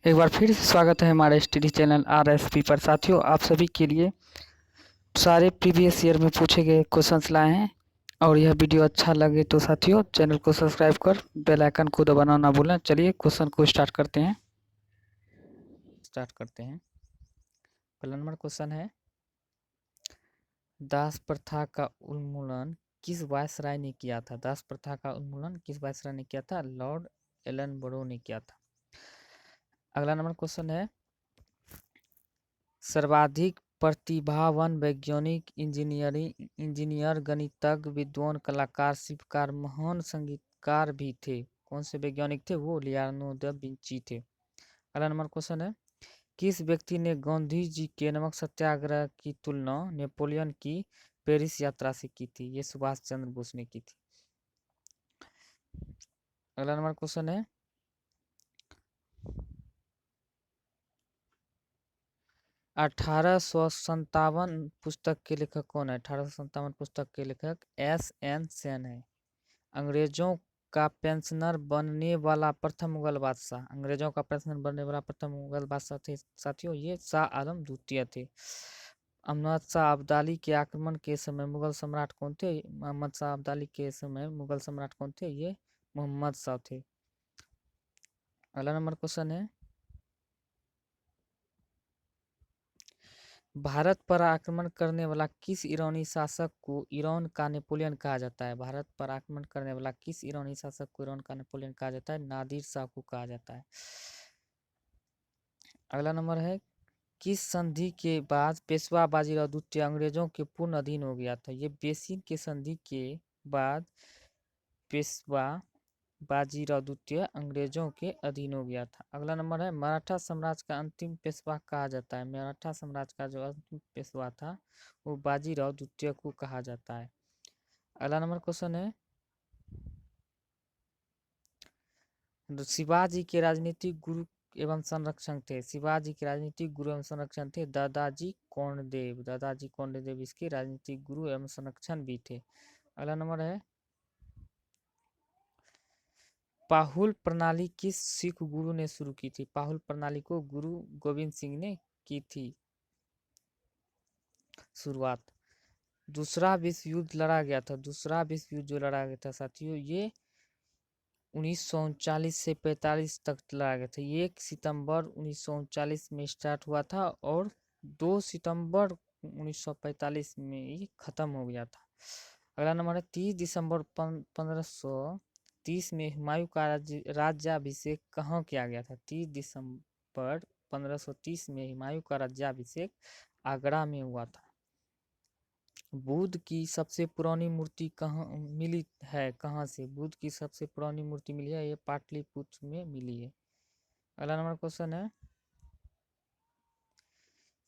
एक बार फिर से स्वागत है हमारे स्टडी चैनल RSP पर। साथियों, आप सभी के लिए सारे प्रीवियस ईयर में पूछे गए क्वेश्चंस लाए हैं और यह वीडियो अच्छा लगे तो साथियों चैनल को सब्सक्राइब कर बेल आइकन को दबाना ना भूलें। चलिए क्वेश्चन को स्टार्ट करते हैं। पहला नंबर क्वेश्चन है, दास प्रथा का उन्मूलन किस वायसराय ने किया था? दास प्रथा का उन्मूलन किस वायसराय ने किया था? लॉर्ड एलनबरो ने किया था। अगला नंबर क्वेश्चन है, सर्वाधिक प्रतिभावान वैज्ञानिक, इंजीनियर, गणितज्ञ, विद्वान, कलाकार, शिल्पकार, महान संगीतकार भी थे। कौन से वैज्ञानिक थे? वो लियोनार्डो दा विंची थे। अगला नंबर क्वेश्चन है, किस व्यक्ति ने गांधी जी के नमक सत्याग्रह की तुलना नेपोलियन की पेरिस यात्रा से की थी? ये सुभाष चंद्र बोस ने की थी। अगला नंबर क्वेश्चन है, 1857 पुस्तक के लेखक कौन है? 1857 पुस्तक के लेखक SN सेन है। अंग्रेजों का पेंशनर बनने वाला प्रथम मुगल बादशाह, अंग्रेजों का पेंशनर बनने वाला प्रथम मुगल बादशाह थे साथियों, ये शाह आलम द्वितीय थे। अहमद शाह अब्दाली के आक्रमण के समय मुगल सम्राट कौन थे? अहमद शाह अब्दाली के समय मुगल सम्राट कौन थे? ये मोहम्मद शाह थे। अगला नंबर क्वेश्चन है, भारत पर आक्रमण करने वाला किस ईरानी शासक को ईरान का नेपोलियन कहा जाता है? भारत पर आक्रमण करने वाला किस ईरानी शासक को ईरान का नेपोलियन कहा जाता है? नादिर शाह को कहा जाता है। अगला नंबर है, किस संधि के बाद पेशवा बाजीराव द्वितीय अंग्रेजों के पूर्ण अधीन हो गया था? ये बेसिन के संधि के बाद पेशवा बाजीराव द्वितीय अंग्रेजों के अधीन हो गया था। अगला नंबर है, मराठा साम्राज्य का अंतिम पेशवा कहा जाता है? मराठा साम्राज्य का जो अंतिम पेशवा था वो बाजीराव द्वितीय को कहा जाता है। अगला नंबर क्वेश्चन है, शिवाजी के राजनीतिक गुरु एवं संरक्षक थे? शिवाजी के राजनीतिक गुरु एवं संरक्षण थे दादाजी कोंडदेव। दादाजी कोंडदेव इसके राजनीतिक गुरु एवं संरक्षण भी थे। अगला नंबर है, पाहुल प्रणाली किस सिख गुरु ने शुरू की थी? पाहुल प्रणाली को गुरु गोविंद सिंह ने की थी शुरुआत। दूसरा विश्व युद्ध लड़ा गया था, दूसरा विश्व युद्ध जो लड़ा गया था साथियों, ये 1939 से 45 तक लड़ा गया था। 1 सितंबर 1939 में स्टार्ट हुआ था और 2 सितंबर 1945 में ये खत्म हो गया था। अगला नंबर है, 30 दिसंबर 1530 में हुमायूं का राज्याभिषेक कहाँ किया गया था? 30 दिसंबर 1530 में हुमायूं का राज्याभिषेक आगरा में हुआ था। बुद्ध की सबसे पुरानी मूर्ति कहाँ मिली है? कहाँ से बुद्ध की सबसे पुरानी मूर्ति मिली है? ये पाटलिपुत्र में मिली है। अगला नंबर क्वेश्चन है,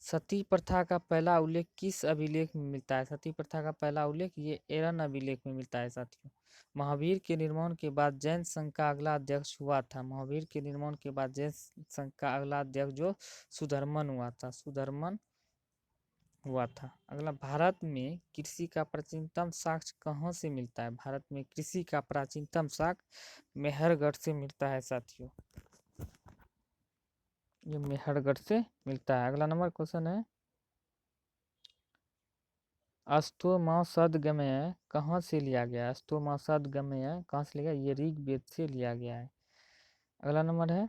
सती प्रथा का पहला उल्लेख किस अभिलेख में मिलता है? सती प्रथा का पहला उल्लेख ये एरन अभिलेख में मिलता है साथियों। महावीर के निर्माण के बाद जैन संघ का अगला अध्यक्ष हुआ था, महावीर के निर्माण के बाद जैन संघ का अगला अध्यक्ष जो सुधर्मन हुआ था, सुधर्मन हुआ था। अगला, भारत में कृषि का प्राचीनतम साक्ष्य कहाँ से मिलता है? भारत में कृषि का प्राचीनतम साक्ष्य मेहरगढ़ से मिलता है साथियों, ये मेहरगढ़ से मिलता है। अगला नंबर क्वेश्चन है, अष्टोमासदगमय कहाँ से लिया गया? अष्टोमासदगमय कहाँ से लिया गया? ये ऋग्वेद से लिया गया है। अगला नंबर है,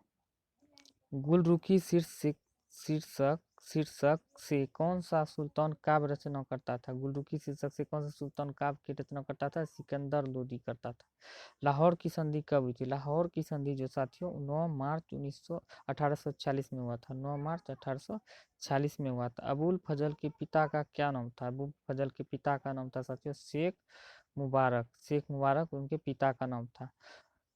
गुलरुखी शीर्षक शीर्षक से कौन सा सुल्तान काव्य रचना करता था? गुलरुखी शीर्षक से कौन सा सुल्तान काव्य की रचना करता था? सिकंदर लोदी करता था। लाहौर की संधि कब हुई थी? लाहौर की संधि जो साथियों 9 मार्च 1846 में हुआ था, 9 मार्च 1846 में हुआ था। अबुल फजल के पिता का क्या नाम था? अबुल फजल के पिता का नाम था साथियों शेख मुबारक, शेख मुबारक उनके पिता का नाम था।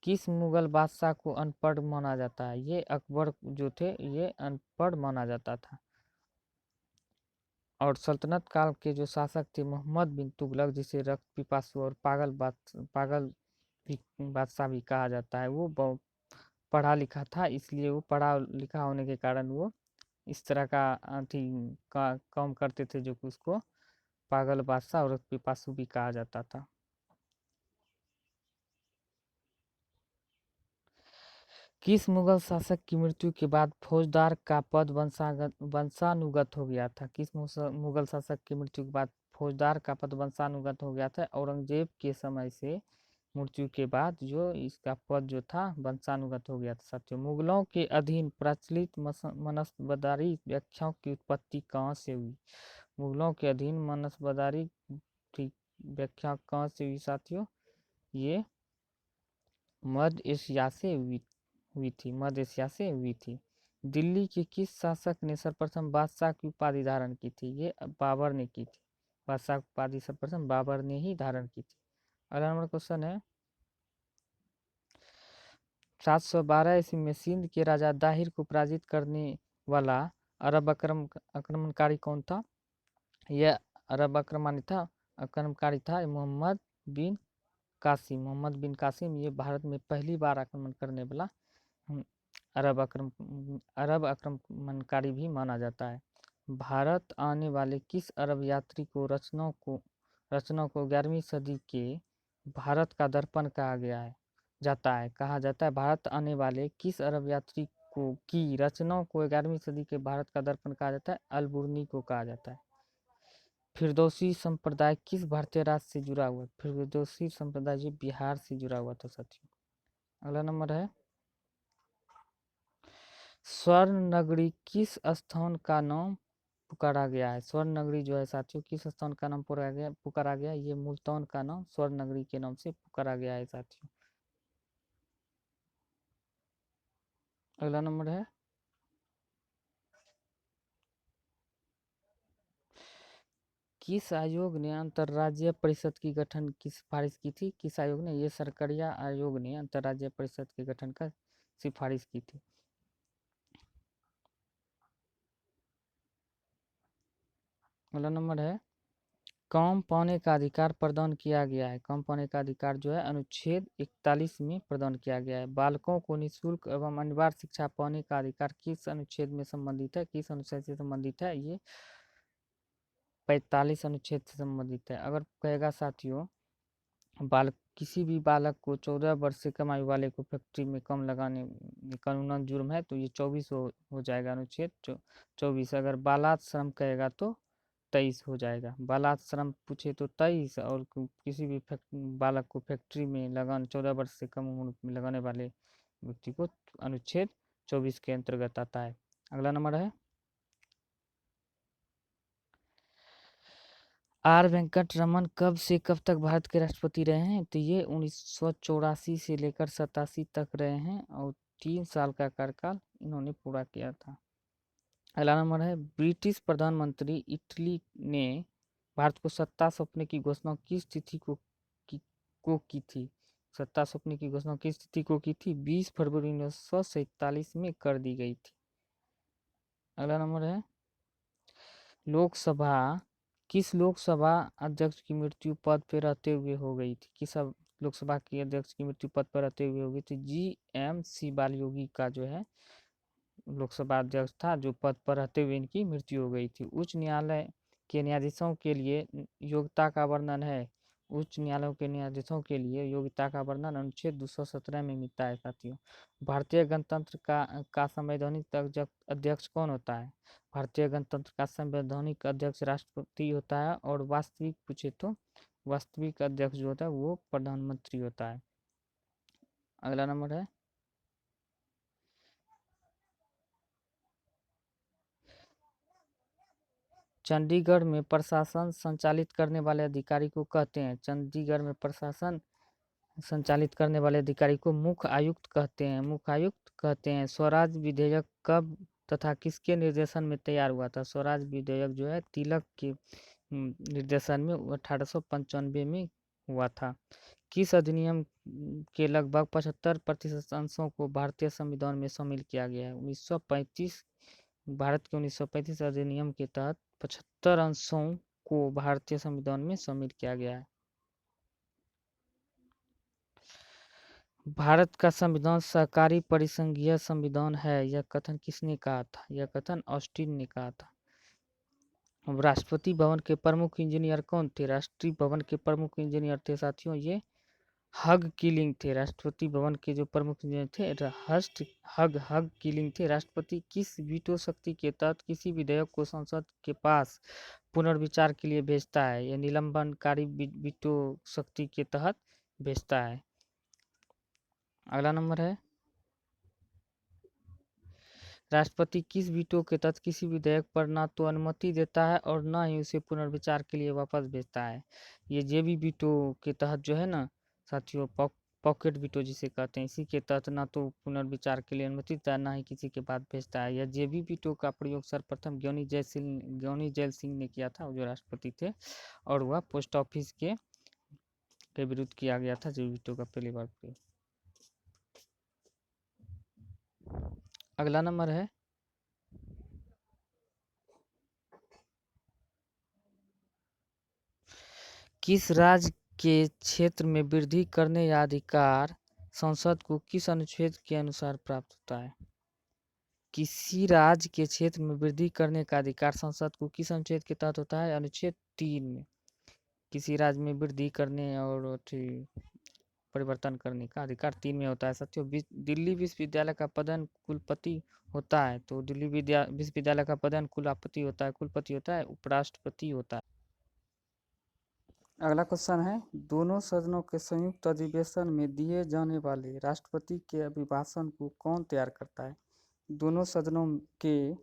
किस मुगल बादशाह को अनपढ़ माना जाता है? ये अकबर जो थे ये अनपढ़ माना जाता था। और सल्तनत काल के जो शासक थे मोहम्मद बिन तुगलक, जिसे रक्त पिपासु और पागल बादशाह भी कहा जाता है, वो बहुत पढ़ा लिखा था, इसलिए वो पढ़ा लिखा होने के कारण वो इस तरह का काम करते थे जो कि उसको पागल बादशाह और रक्त पिपासु भी कहा जाता था। किस मुगल शासक की मृत्यु के बाद फौजदार का पद वंशानुगत हो गया था? किस मुगल शासक की मृत्यु के बाद फौजदार का पद वंशानुगत हो गया था? औरंगजेब के समय से मृत्यु के बाद जो इसका पद जो था वंशानुगत हो गया था साथियों। मुगलों के अधीन प्रचलित मनसबदारी व्याख्याओं की उत्पत्ति कहाँ से हुई? मुगलों के अधीन मनसबदारी व्याख्या कहाँ से हुई साथियों? ये मध्य एशिया से हुई थी, मध्य एशिया से हुई थी। दिल्ली के किस शासक ने सर्वप्रथम बादशाह की उपाधि धारण की थी? ये बाबर ने की थी। बादशाह की उपाधि सर्वप्रथम बाबर ने ही धारण की थी। अगला नंबर क्वेश्चन है 712 ईस्वी में सिंध के राजा दाहिर को पराजित करने वाला अरब आक्रमणकारी कौन था? यह अरब आक्रमणकारी था मोहम्मद बिन कासिम। मोहम्मद बिन कासिम ये भारत में पहली बार आक्रमण करने वाला अरब आक्रमणकारी भी माना जाता है। भारत आने वाले किस अरब यात्री को रचनाओं को 11वीं सदी के भारत का दर्पण कहा जाता है? भारत आने वाले किस अरब यात्री की रचनाओं को 11वीं सदी के भारत का दर्पण कहा जाता है? अल-बुर्नी को कहा जाता है। फिरदौसी संप्रदाय किस भारतीय राज्य से जुड़ा हुआ? फिरदौसी संप्रदाय जो बिहार से जुड़ा हुआ था साथियों। अगला नंबर है स्वर्ण नगरी किस स्थान का नाम पुकारा गया है? स्वर्ण नगरी जो है साथियों किस स्थान का नाम पुकारा गया? ये मुल्तान का नाम स्वर्ण नगरी के नाम से पुकारा गया है साथियों। अगला नंबर है किस आयोग ने अंतर्राज्यीय परिषद की गठन की सिफारिश की थी? किस आयोग ने? ये सरकरिया आयोग ने अंतर्राज्यीय परिषद के गठन का सिफारिश की थी। अगला नंबर है काम पाने का अधिकार प्रदान किया गया है। काम पाने का अधिकार जो है अनुच्छेद 41 में प्रदान किया गया है। बालकों को निःशुल्क एवं अनिवार्य शिक्षा पाने का अधिकार किस अनुच्छेद में संबंधित है? किस अनुच्छेद से संबंधित है? ये 45 अनुच्छेद से संबंधित है। अगर कहेगा साथियों किसी भी बालक को 14 वर्ष से कम आयु वाले को फैक्ट्री में कम लगाने कानूनन जुर्म है तो ये 24 हो जाएगा अनुच्छेद 24। अगर बालात श्रम कहेगा तो 23 हो जाएगा। बालात श्रम पूछे तो 23 और किसी भी बालक को फैक्ट्री में 14 वर्ष से कम उम्र में लगाने वाले व्यक्ति को अनुच्छेद 24 के अंतर्गत आता है। अगला नंबर है आर वेंकट रमन कब से कब तक भारत के राष्ट्रपति रहे हैं? तो ये 1984 से लेकर 87 तक रहे हैं और 3 साल का कार्यकाल इन्होंने पूरा किया था। अगला नंबर है ब्रिटिश प्रधानमंत्री इटली ने भारत को सत्ता सौंपने की घोषणा किस तिथि को की थी? सत्ता सौंपने की घोषणा किस तिथि को की थी? 20 फरवरी 1947 में कर दी गई थी। अगला नंबर है किस लोकसभा अध्यक्ष की मृत्यु पद पर रहते हुए हो गई थी? किस लोकसभा के अध्यक्ष की मृत्यु पद पर रहते हुए हो गई थी? GMC बालयोगी का जो है लोकसभा अध्यक्ष था जो पद पर रहते हुए इनकी मृत्यु हो गई थी। उच्च न्यायालय के न्यायाधीशों के लिए योग्यता का वर्णन है। उच्च न्यायालयों के न्यायाधीशों के लिए योग्यता का वर्णन अनुच्छेद 217 में मिलता है साथियों। भारतीय गणतंत्र का संवैधानिक अध्यक्ष कौन होता है? भारतीय गणतंत्र का संवैधानिक अध्यक्ष राष्ट्रपति होता है और वास्तविक पूछे तो वास्तविक अध्यक्ष जो होता है वो प्रधानमंत्री होता है। अगला नंबर है चंडीगढ़ में प्रशासन संचालित करने वाले अधिकारी को कहते हैं? चंडीगढ़ में प्रशासन संचालित करने वाले अधिकारी को मुख्य आयुक्त कहते हैं। मुख्य आयुक्त कहते हैं। स्वराज विधेयक कब तथा किसके निर्देशन में तैयार हुआ था? स्वराज विधेयक जो है तिलक के निर्देशन में 1895 में हुआ था। किस अधिनियम के लगभग 75% अंशों को भारतीय संविधान में शामिल किया गया है? 1935 भारत के 1935 अधिनियम के तहत 75 अंशों को भारतीय संविधान में शामिल किया गया है। भारत का संविधान सहकारी परिसंघीय संविधान है, यह कथन किसने कहा था? यह कथन ऑस्टिन ने कहा था। राष्ट्रपति भवन के प्रमुख इंजीनियर कौन थे? राष्ट्रीय भवन के प्रमुख इंजीनियर थे साथियों ये हग किलिंग थे। राष्ट्रपति भवन के जो प्रमुख जो थे हस्ट हग हग किलिंग थे। राष्ट्रपति किस वीटो शक्ति के तहत किसी विधेयक को संसद के पास पुनर्विचार के लिए भेजता है? यह निलंबनकारी वीटो शक्ति के तहत भेजता है। अगला नंबर है, राष्ट्रपति किस वीटो के तहत किसी विधेयक पर ना तो अनुमति देता है और ना ही उसे पुनर्विचार के लिए वापस भेजता है? ये जेबी वीटो के तहत जो है ना साथियों, पॉकेट वीटो जिसे कहते हैं, इसी के तहत ना तो पुनर्विचार के लिए अनुमति देता है ना ही किसी के बाद भेजता है। यह जेबी वीटो का प्रयोग सर्वप्रथम ज्ञानी जैल सिंह ने किया था, जो राष्ट्रपति थे, और वह पोस्ट ऑफिस के विरुद्ध किया गया था जेबी वीटो का पहली बार प्रयोग। अगला नंबर है, किस राज्य के क्षेत्र में वृद्धि करने का अधिकार संसद को किस अनुच्छेद के अनुसार प्राप्त होता है? किसी राज्य के क्षेत्र में वृद्धि करने का अधिकार संसद को किस अनुच्छेद के तहत होता है? अनुच्छेद 3 में। किसी राज्य में वृद्धि करने और परिवर्तन करने का अधिकार 3 में होता है साथियों। दिल्ली विश्वविद्यालय का पदन कुलपति होता है, तो दिल्ली विश्वविद्यालय का पदन कुलपति होता है, उपराष्ट्रपति होता है। अगला क्वेश्चन है, दोनों सदनों के संयुक्त अधिवेशन में दिए जाने वाले राष्ट्रपति के अभिभाषण को कौन तैयार करता है? दोनों सदनों के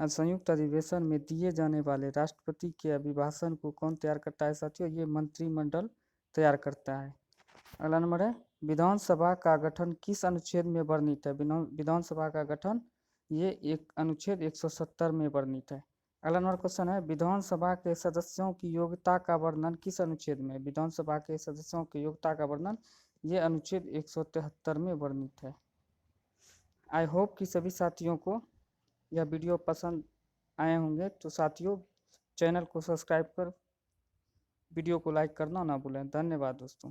संयुक्त अधिवेशन में दिए जाने वाले राष्ट्रपति के अभिभाषण को कौन तैयार करता है साथियों? ये मंत्रिमंडल तैयार करता है। अगला नंबर है, विधानसभा का गठन किस अनुच्छेद में वर्णित है? विधानसभा का गठन ये एक अनुच्छेद 170 में वर्णित है। अगला नंबर क्वेश्चन है, विधानसभा के सदस्यों की योग्यता का वर्णन किस अनुच्छेद में? विधानसभा के सदस्यों की योग्यता का वर्णन ये अनुच्छेद 173 में वर्णित है। आई होप कि सभी साथियों को यह वीडियो पसंद आए होंगे। तो साथियों, चैनल को सब्सक्राइब कर वीडियो को लाइक करना ना भूलें। धन्यवाद दोस्तों।